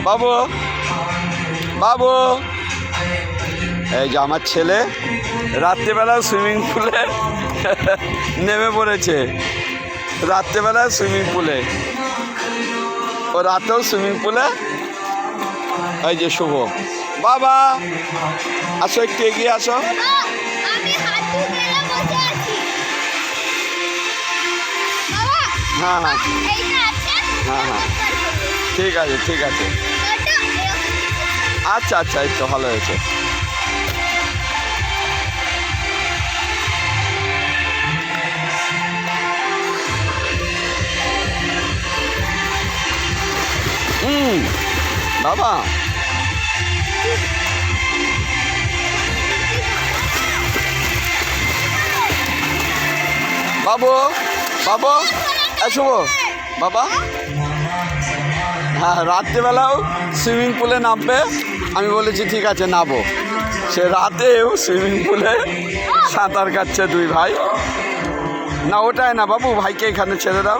বাবু বাবু, এই যে আমার ছেলে রাত্রেবেলা সুইমিং পুলে নেমে পড়েছে। রাত্রেবেলা সুইমিং পুলে, ও রাতেও সুইমিং পুলে। এই যে শুভ, বাবা আসো, একটু এগিয়ে আসো। হ্যাঁ হ্যাঁ হ্যাঁ হ্যাঁ, ঠিক আছে ঠিক আছে, আচ্ছা আচ্ছা, এই তো ভালো হয়েছে। বাবা বাবু বাবু শুভ, বাবা হ্যাঁ, রাত্রেবেলাও সুইমিং পুলে নামবে। আমি বলেছি ঠিক আছে নামবো। সে রাতেও সুইমিং পুলে সাঁতার কাটছে দুই ভাই। না ওটাই না বাবু, ভাইকে এখানে ছেড়ে দাও।